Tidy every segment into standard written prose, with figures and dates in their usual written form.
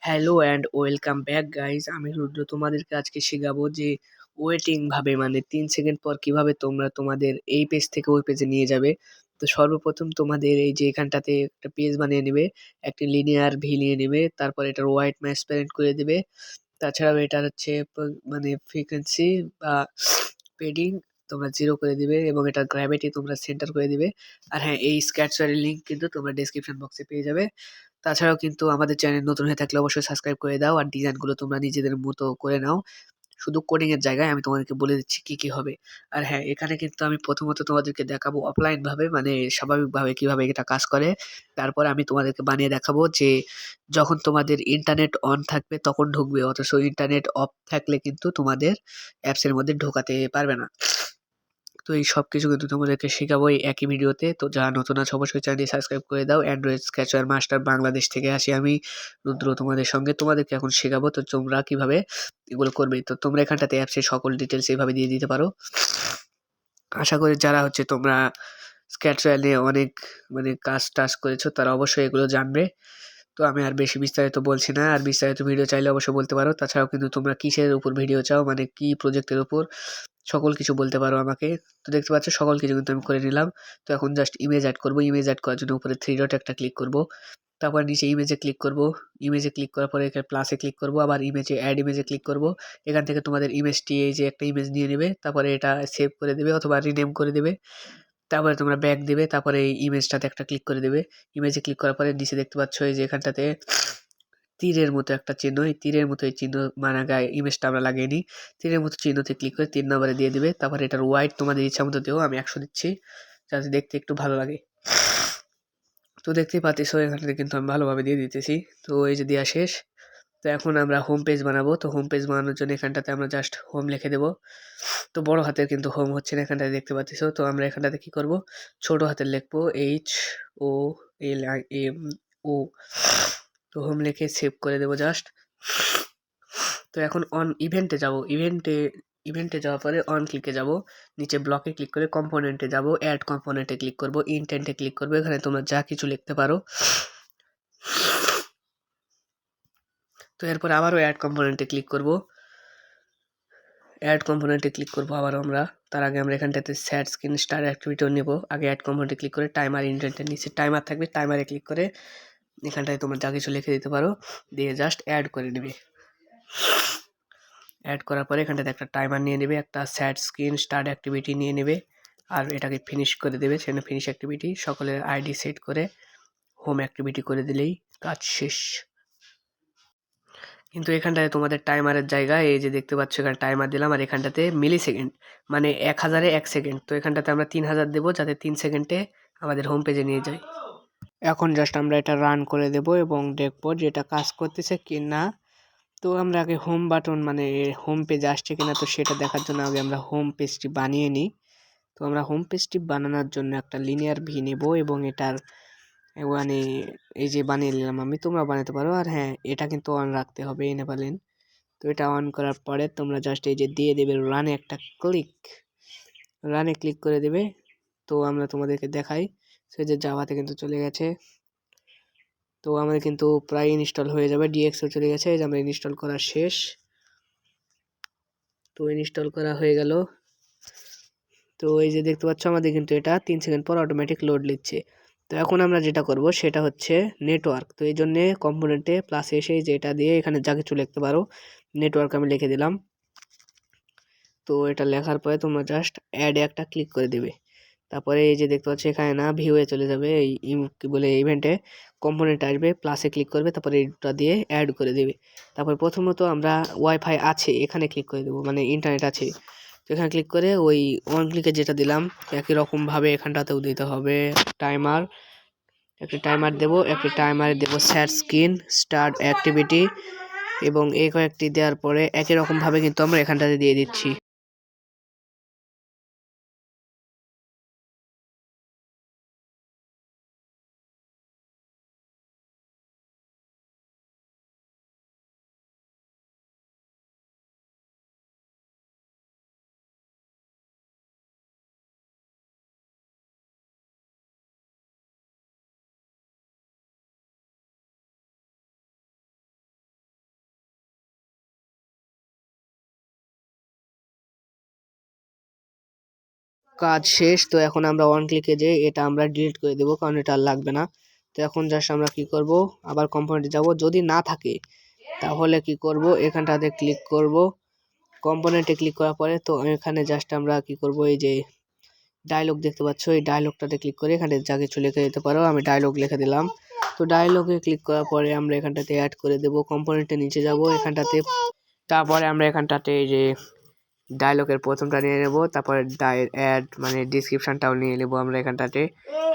Hello and welcome back guys. আমি রুদ্র তোমাদেরকে আজকে শেখাবো যে ওয়েটিং ভাবে মানে 3 সেকেন্ড পর কিভাবে তোমরা তোমাদের এই পেজ থেকে ওই পেজে নিয়ে যাবে। তো সর্বপ্রথম তোমাদের এই যে এখানটাতে একটা পেজ বানিয়ে নেবে, একটা লিনিয়ার ভি নিয়ে নেবে, তারপর এটার হোয়াইট ট্রান্সপারেন্ট করে দেবে। তাছাড়াও এটার হচ্ছে মানে ফ্রিকোয়েন্সি বা পেডিং তোমরা 0 করে দিবে এবং এটার গ্র্যাভিটি তোমরা সেন্টার করে দিবে। আর হ্যাঁ, এই স্ক্যাটচারের লিঙ্ক কিন্তু তোমরা ডেসক্রিপশন বক্সে পেয়ে যাবে। তাছাড়াও কিন্তু আমাদের চ্যানেল নতুন হয়ে থাকলে অবশ্যই সাবস্ক্রাইব করে দাও আর ডিজাইনগুলো তোমরা নিজেদের মতো করে নাও। শুধু কোডিং এর জায়গায় আমি তোমাদেরকে বলে দিচ্ছি কি কি হবে। আর হ্যাঁ, এখানে কিন্তু আমি প্রথমত তোমাদেরকে দেখাবো অফলাইন ভাবে মানে স্বাভাবিকভাবে কিভাবে এটা কাজ করে। তারপরে আমি তোমাদেরকে বানিয়ে দেখাবো যে যখন তোমাদের ইন্টারনেট অন থাকবে তখন ঢুকবে, অথচ ইন্টারনেট অফ থাকলে কিন্তু তোমাদের অ্যাপসের মধ্যে ঢোকাতে পারবে না। তো এই সবকিছু কিন্তু তোমাদেরকে শেখাবো এই একই ভিডিওতে। তো যারা নতুন আছে অবশ্যই চ্যানেলটি সাবস্ক্রাইব করে দাও। অ্যান্ড্রয়েড স্ক্র্যাচার মাস্টার বাংলাদেশ থেকে আসি আমি রুদ্র তোমাদের সঙ্গে। তোমাদেরকে এখন শেখাবো তো তোমরা কিভাবে এগুলো করবে। তো তোমরা এখানটাতে অ্যাপসের সকল ডিটেলস এইভাবে দিয়ে দিতে পারো। আশা করি যারা হচ্ছে তোমরা স্ক্র্যাচার নিয়ে অনেক মানে কাজ টাজ করেছো তারা অবশ্যই এগুলো জানবে। তো আমি আর বেশি বিস্তারিত বলছি না, আর বিস্তারিত ভিডিও চাইলে অবশ্যই বলতে পারো। তাছাড়াও কিন্তু তোমরা কিসের উপর ভিডিও চাও মানে কি প্রজেক্টের উপর সকল কিছু বলতে পারো আমাকে। তো দেখতে পাচ্ছ সকল কিছু কিন্তু আমি করে নিলাম। তো এখন জাস্ট ইমেজ অ্যাড করব। ইমেজ অ্যাড করার জন্য উপরে 3 ডট একটা ক্লিক করব, তারপর নিচে ইমেজে ক্লিক করব। ইমেজে ক্লিক করার পরে এখানে প্লাসে ক্লিক করব, আবার ইমেজে অ্যাড ইমেজে ক্লিক করব। এখান থেকে তোমাদের ইমেজটি এই যে একটা ইমেজ নিয়ে নেবে, তারপরে এটা সেভ করে দেবে অথবা রিনেম করে দেবে। তারপরে তোমরা ব্যাক দিবে, তারপরে এই ইমেজটাতে একটা ক্লিক করে দেবে। ইমেজে ক্লিক করার পরে নিচে দেখতে পাচ্ছ এই যে এখানটাতে তীরের মতো একটা চিহ্ন, এই তীরের মতো এই চিহ্ন মানে গায়ে ইমেজটা আমরা লাগিয়ে নিই। তীরের মতো চিহ্নতে ক্লিক করে 3 নম্বরে দিয়ে দিবে। তারপরে এটার ওয়াইড তোমাদের ইচ্ছা মতো দেও, আমি 100 দিচ্ছি যাতে দেখতে একটু ভালো লাগে। তো দেখতেই পাচ্ছ এখানে কিন্তু আমি ভালোভাবে দিয়ে দিতেছি। তো এই যে দেওয়া শেষ। তো এখন আমরা হোম পেজ বানাবো। তো হোম পেজ বানানোর জন্য এখানটাতে আমরা জাস্ট হোম লিখে দেবো। তো বড় হাতের কিন্তু হোম হচ্ছে না, এখানটাতে দেখতে পাচ্ছ। তো আমরা এখানটাতে কি করব, ছোট হাতের লিখবো HOLIMO। তো হোম লিখে সেভ করে দেবো জাস্ট। তো এখন অন ইভেন্টে যাব। ইভেন্টে যাওয়ার পরে অন ক্লিকে যাব, নিচে ব্লকে ক্লিক করে কম্পোনেন্টে যাব, অ্যাড কম্পোনেন্টে ক্লিক করব, ইনটেন্টে ক্লিক করব। এখানে তোমরা যা কিছু লিখতে পারো। তো এরপর আবারও অ্যাড কম্পোনেন্টে ক্লিক করব। অ্যাড কম্পোনেন্টে ক্লিক করব আবার আমরা। তার আগে আমরা এখানটাতে সেট স্ক্রিন স্টার অ্যাক্টিভিটিও নেব। আগে অ্যাড কম্পোনেন্টে ক্লিক করে টাইমার ইনটেন্টের নিচে টাইমার থাকবে, টাইমারে ক্লিক করে এখানটায় তোমরা যা কিছু লিখে দিতে পারো, দিয়ে জাস্ট অ্যাড করে নেবে। অ্যাড করার পরে এখানটাতে একটা টাইমার নিয়ে নেবে, একটা সেট স্ক্রিন স্টার্ট অ্যাক্টিভিটি নিয়ে নেবে, আর এটাকে ফিনিশ করে দেবে। সেখানে ফিনিশ অ্যাক্টিভিটি সকলের আইডি সেট করে হোম অ্যাক্টিভিটি করে দিলেই কাজ শেষ। কিন্তু এখানটায় তোমাদের টাইমারের জায়গায় এই যে দেখতে পাচ্ছ এখানে টাইমার দিলাম, আর এখানটাতে মিলি সেকেন্ড মানে 1000-এ 1 সেকেন্ড। তো এখানটাতে আমরা 3000 দেবো যাতে 3 সেকেন্ডে আমাদের হোম পেজে নিয়ে যায়। এখন জাস্ট আমরা এটা রান করে দেব এবং দেখবো যে এটা কাজ করতেছে কি না। তো আমরা আগে হোম বাটন মানে হোম পেজ আসছে কিনা তো সেটা দেখার জন্য আগে আমরা হোম পেজটি বানিয়ে নিই। তো আমরা হোম পেজটি বানানোর জন্য একটা লিনিয়ার ভি নেব এবং এটার মানে এই যে বানিয়ে নিলাম আমি, তোমরা বানাতে পারো। আর হ্যাঁ, এটা কিন্তু অন রাখতে হবে এনেবলেন। তো এটা অন করার পরে তোমরা জাস্ট এই যে দিয়ে দেবে রানে একটা ক্লিক, রানে ক্লিক করে দেবে। তো আমরা তোমাদেরকে দেখাই সেই যে জাভাতে কিন্তু চলে গেছে। তো আমাদের কিন্তু প্রায় ইনস্টল হয়ে যাবে, ডিএক্সও চলে গেছে, এই যে আমরা ইনস্টল করা শেষ। তো ইনস্টল করা হয়ে গেল। তো এই যে দেখতে পাচ্ছ আমাদের কিন্তু এটা 3 সেকেন্ড পর অটোমেটিক লোড নিচ্ছে। তো এখন আমরা যেটা করব সেটা হচ্ছে নেটওয়ার্ক। তো এই জন্যে কম্পোনেন্টে প্লাস এসে যেটা দিয়ে এখানে যা কিছু লিখতে পারো, নেটওয়ার্ক আমি লিখে দিলাম। তো এটা লেখার পরে তোমরা জাস্ট অ্যাডে একটা ক্লিক করে দেবে। তারপরে এই যে দেখতে পাচ্ছ এখানে না ভিউয়ে চলে যাবে, এই কি বলে ইভেন্টে কম্পোনেন্ট আসবে, প্লাসে ক্লিক করবে, তারপরে এটা দিয়ে অ্যাড করে দেবে। তারপর প্রথমত আমরা ওয়াইফাই আছে এখানে ক্লিক করে দেবো মানে ইন্টারনেট আছে। তো এখানে ক্লিক করে ওই ওয়ান ক্লিকে যেটা দিলাম একই রকমভাবে এখানটাতেও দিতে হবে টাইমার। একটি টাইমার দেবো, একটি টাইমারে দেবো সেট স্ক্রিন স্টার্ট অ্যাক্টিভিটি এবং এই কয়েকটি দেওয়ার পরে একই রকমভাবে কিন্তু আমরা এখানটাতে দিয়ে দিচ্ছি। কাজ শেষ। তো এখন আমরা অন ক্লিকে যে এটা আমরা ডিলিট করে দেবো, কারণ এটা আর লাগবে না। তো এখন জাস্ট আমরা কি করব, আবার কম্পোনেন্টে যাব। যদি না থাকে তাহলে কি করব, এখানটাতে ক্লিক করব, কম্পোনেন্টে ক্লিক করার পরে তো এখানে জাস্ট আমরা কি করব, এই যে ডায়লগ দেখতে পাচ্ছ, এই ডায়লগটাতে ক্লিক করে এখানে যা কিছু লিখে দিতে পারো। আমি ডায়লগ লিখে দিলাম। তো ডায়লগে ক্লিক করার পরে আমরা এখানটাতে অ্যাড করে দেব, কম্পোনেন্টে নিচে যাব এখানটাতে। তারপরে আমরা এখানটাতে এই যে ডায়লগের প্রথমটা নিয়ে নেব, তারপরে অ্যাড মানে ডিসক্রিপশনটাও নিয়ে নেব আমরা এখানটাতে।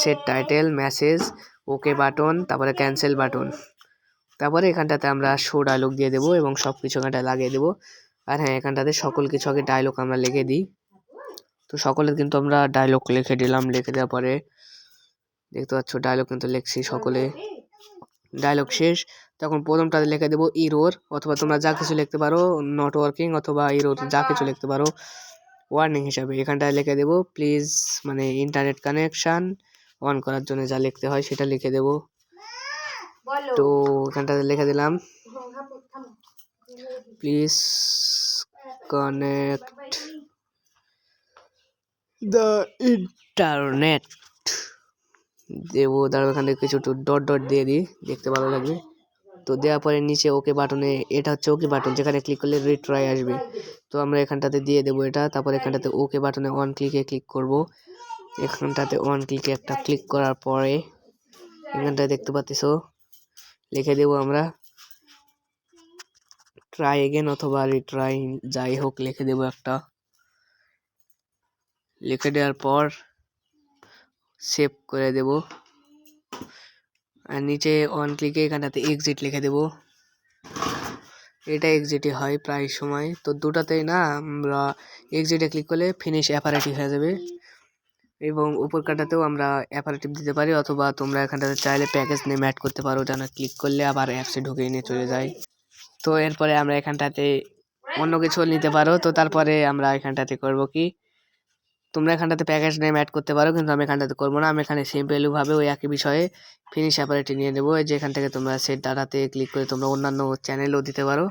Set title, message, okay button, তারপরে ক্যান্সেল বাটন। তারপরে এখানটাতে আমরা শো ডায়লগ দিয়ে দেবো এবং সব কিছু এখানটায় লাগিয়ে দেবো। আর হ্যাঁ, এখানটাতে সকল কিছু আগে ডায়লগ আমরা লিখে দিই। তো সকলের কিন্তু আমরা ডায়লগ লিখে দিলাম। লিখে দেওয়ার পরে দেখতে পাচ্ছ ডায়লগ কিন্তু লিখছি সকলে। ডায়লগ শেষ। তখন প্রথমটা লিখে দেবো ইরোর, অথবা তোমরা যা কিছু লিখতে পারো, নট ওয়ার্কিং অথবা ইরোর যা কিছু লিখতে পারো ওয়ার্নিং হিসাবে। এখানটায় লিখে দেবো প্লিজ, মানে ইন্টারনেট কানেকশান অন করার জন্য যা লিখতে হয় সেটা লিখে দেবো। তো এখানটাতে লিখে দিলাম প্লিজ কানেক্ট দ্য ইন্টারনেট দেবো। তারপর এখানে কিছু ডট ডট দিয়ে দিই, দেখতে ভালো লাগবে। তো দেওয়ার পরে নিচে ওকে বাটনে, এটা হচ্ছে ওকে বাটন, যেখানে ক্লিক করলে রিট্রাই আসবে। তো আমরা এখানটাতে দিয়ে দেবো এটা। তারপর এখানটাতে ওকে বাটনে অন ক্লিকে ক্লিক করব। এখানটাতে অন ক্লিকে একটা ক্লিক করার পরে এখানটায় দেখতে পাচ্ছ লিখে দেবো আমরা ট্রাই এগেন অথবা রিট্রাই, যাই হোক লিখে দেবো একটা। লিখে দেওয়ার পর সেভ করে দেব। আর নিচে অন ক্লিকে এখানটাতে এক্সিট লিখে দেব। এটা এক্সিটই হয় প্রায় সময়। তো দুটাতেই না, আমরা এক্সিটে ক্লিক করলে ফিনিশ অ্যাপারেটিভ হয়ে যাবে, এবং উপর কাটাতেও আমরা অ্যাপারেটিভ দিতে পারি, অথবা তোমরা এখানটাতে চাইলে প্যাকেজ নেম অ্যাড করতে পারো, যেন ক্লিক করলে আবার অ্যাপসে ঢুকিয়ে নিয়ে চলে যায়। তো এরপরে আমরা এখানটাতে অন্য কিছু নিতে পারো। তো তারপরে আমরা এখানটাতে করব কি, তোমরা এখানটাতে প্যাকেজ নেম অ্যাড করতে পারো, কিন্তু আমি এখানটাতে করবো না। আমি এখানে সিম্পলভাবে ওই একই বিষয়ে ফিনিশ অ্যাপারেটিভ নিয়ে নেবো। যেখান থেকে তোমরা সেট ডাটাতে ক্লিক করে তোমরা অন্যান্য চ্যানেলও দিতে পারো,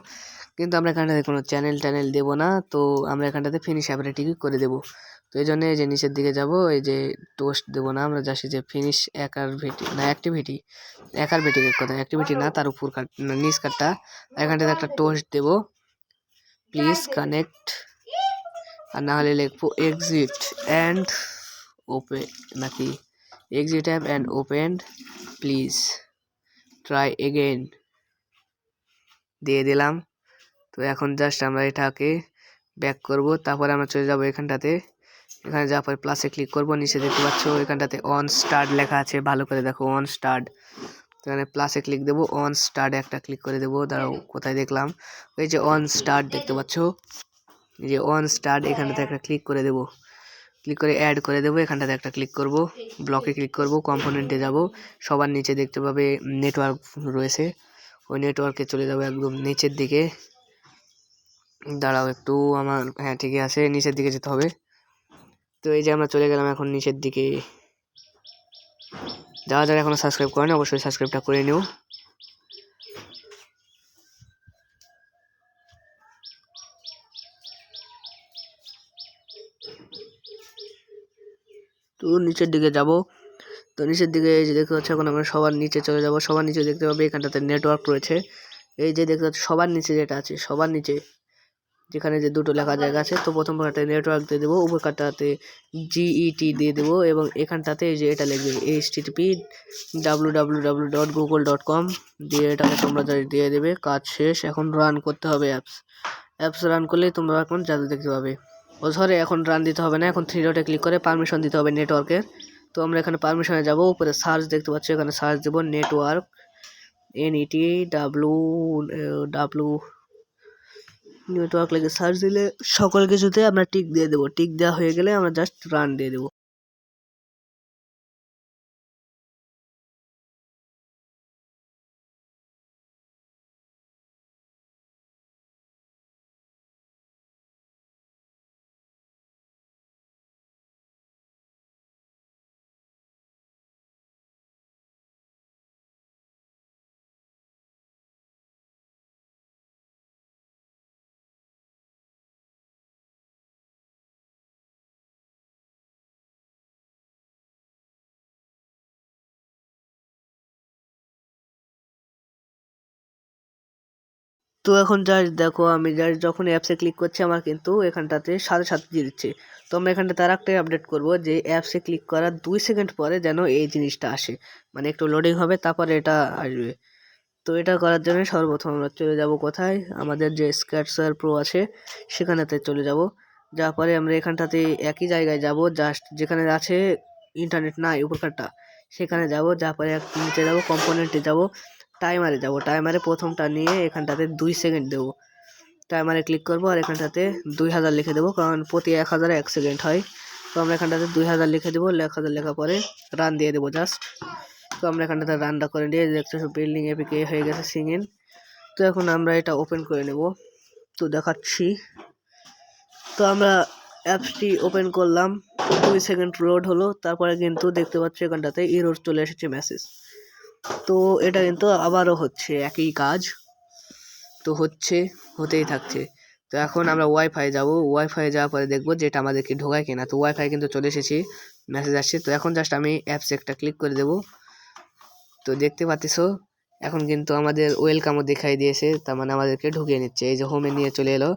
কিন্তু আমরা এখানটাতে কোনো চ্যানেল দেবো না। তো আমরা এখানটাতে ফিনিশ অ্যাপারেটিভই করে দেবো। তো এই জন্য এই যে নিচের দিকে যাব, এই যে টোস্ট দেবো না, আমরা জাস্ট যে ফিনিশ অ্যাকারভিটি না অ্যাক্টিভিটি, অ্যাকারভিটিকের কথা, অ্যাক্টিভিটি না, তার উপর কাট না নিচ কাটটা, এখানটাতে একটা টোস্ট দেবো প্লিজ কানেক্ট, আর না হলে লিখবো এক্সিট অ্যান্ড ওপেন, নাকি exit app and open please try again দিয়ে দিলাম। তো এখন জাস্ট আমরা এটাকে ব্যাক করব। তারপরে আমরা চলে যাব এখানটাতে, এখানে যাওয়ার পরে প্লাসে ক্লিক করব। নিচে দেখতে পাচ্ছ এখানটাতে অন স্টার্ট লেখা আছে, ভালো করে দেখো অন স্টার্ট। এখানে প্লাসে ক্লিক দেবো, অন স্টার্ট একটা ক্লিক করে দেবো। দাঁড়াও কোথায় দেখলাম, এই যে অন স্টার্ট দেখতে পাচ্ছ, এই যে অন স্টার্ট, এখানটাতে একটা ক্লিক করে দেবো। ক্লিক করে অ্যাড করে দেবো। এখানটাতে একটা ক্লিক করব, ব্লকে ক্লিক করব, কম্পোনেন্টে যাব, সবার নিচে দেখতে পাবে নেটওয়ার্ক রয়েছে, ওই নেটওয়ার্কে চলে যাবো একদম নিচের দিকে। দাঁড়াও একটু, আমার হ্যাঁ ঠিকই আছে, নিচের দিকে যেতে হবে। তো এই যে আমরা চলে গেলাম এখন নিচের দিকে। যারা যারা এখনো সাবস্ক্রাইব করেনি অবশ্যই সাবস্ক্রাইবটা করে নিও। তো নিচের দিকে যাব। তো নিচের দিকে এই যে দেখতে পাচ্ছি, এখন আমরা সবার নিচে চলে যাব। সবার নিচে দেখতে পাবে এখানটাতে নেটওয়ার্ক রয়েছে, এই যে দেখতে পাচ্ছি সবার নিচে যেটা আছে, সবার নিচে যেখানে যে দুটো লেখা জায়গা আছে। তো প্রথম কাটাতে নেটওয়ার্ক দিয়ে দেবো, উপর কাটাতে জিইটি দিয়ে দেবো, এবং এখানটাতে এই যে এটা লিখবে http://www.google.com দিয়ে এটাকে তোমরা দিয়ে দেবে। কাজ শেষ। এখন রান করতে হবে অ্যাপস রান করলেই তোমরা এখন জাদু দেখতে পাবে। ও সরি, এখন রান দিতে হবে না, এখন থ্রি ডটে ক্লিক করে পারমিশন দিতে হবে নেটওয়ার্কের। তো আমরা এখানে পারমিশনে যাব, উপরে সার্চ দেখতে পাচ্ছি, এখানে সার্চ দেবো নেটওয়ার্ক, NETWW নেটওয়ার্ক লেগে সার্চ দিলে সকল কিছুতে আমরা টিক দিয়ে দেবো। টিক দেওয়া হয়ে গেলে আমরা জাস্ট রান দিয়ে দেবো। তো এখন জাস্ট দেখো আমি জাস্ট যখন অ্যাপসে ক্লিক করছি আমার কিন্তু এখানটাতে সাথে সাথে দিয়ে দিচ্ছে। তো আমরা এখানটাতে আরেকটাই আপডেট করব যে অ্যাপসে ক্লিক করার 2 সেকেন্ড পরে যেন এই জিনিসটা আসে, মানে একটু লোডিং হবে তারপরে এটা আসবে। তো এটা করার জন্য সর্বপ্রথম আমরা চলে যাব কোথায়, আমাদের যে স্ক্যাটসার প্রো আছে সেখানেতে চলে যাব। যাওয়ার পরে আমরা এখানটাতে একই জায়গায় যাব, জাস্ট যেখানে আছে ইন্টারনেট নাই উপরকারটা সেখানে যাব। যাওয়ার পরে নিচে যাব, কম্পোনেন্টে যাব, টাইমারে যাব। টাইমারে প্রথমটা নিয়ে এখানটাতে 2 সেকেন্ড দেবো। টাইমারে ক্লিক করবো আর এখানটাতে 2000 লিখে দেবো, কারণ প্রতি 1000 1 সেকেন্ড হয়। তো আমরা এখানটাতে 2000 লিখে দেবো। 1000 লেখার পরে রান দিয়ে দেবো জাস্ট। তো আমরা এখানটাতে রানটা করে নিয়ে দেখতে বিল্ডিং এপিকে হয়ে গেছে সিঙ্গেল। তো এখন আমরা এটা ওপেন করে নেব, তো দেখাচ্ছি। তো আমরা অ্যাপসটি ওপেন করলাম, 2 সেকেন্ড লোড হলো, তারপরে কিন্তু দেখতে পাচ্ছি এখানটাতে এরর চলে এসেছে মেসেজ। তো এটা কিন্তু আবারও হচ্ছে একই কাজ, তো হচ্ছে হতেই থাকছে। তো এখন আমরা ওয়াইফাই যাব, ওয়াইফাই যাওয়ার পরে দেখবো যে এটা আমাদেরকে ঢোকায় কিনা। তো ওয়াইফাই কিন্তু চলে এসেছি, মেসেজ আসছে। তো এখন জাস্ট আমি অ্যাপসে একটা ক্লিক করে দেবো। তো দেখতে পাচ্ছ এখন কিন্তু আমাদের ওয়েলকামও দেখাই দিয়েছে, তার মানে আমাদেরকে ঢুকিয়ে নিচ্ছে। এই যে হোমে নিয়ে চলে এলো।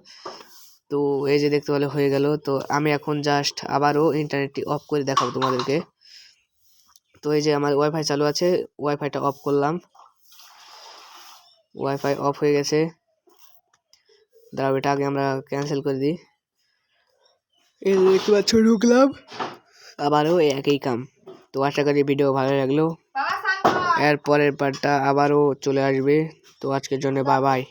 তো এই যে দেখতে পেলে হয়ে গেল। তো আমি এখন জাস্ট আবারও ইন্টারনেটটি অফ করে দেখাবো তোমাদেরকে। তো এই যে আমার ওয়াইফাই চালু আছে, ওয়াইফাইটা অফ করলাম, ওয়াইফাই অফ হয়ে গেছে। দাঁড়াও এটা আগে আমরা ক্যান্সেল করে দিই। এই দেখতে পাচ্ছ ঢুকলাম, আবারও একই কাম। তো আশা করি ভিডিও ভালো লাগলো, এর পরের পার্টটা আবারও চলে আসবে। তো আজকের জন্য বাই বাই।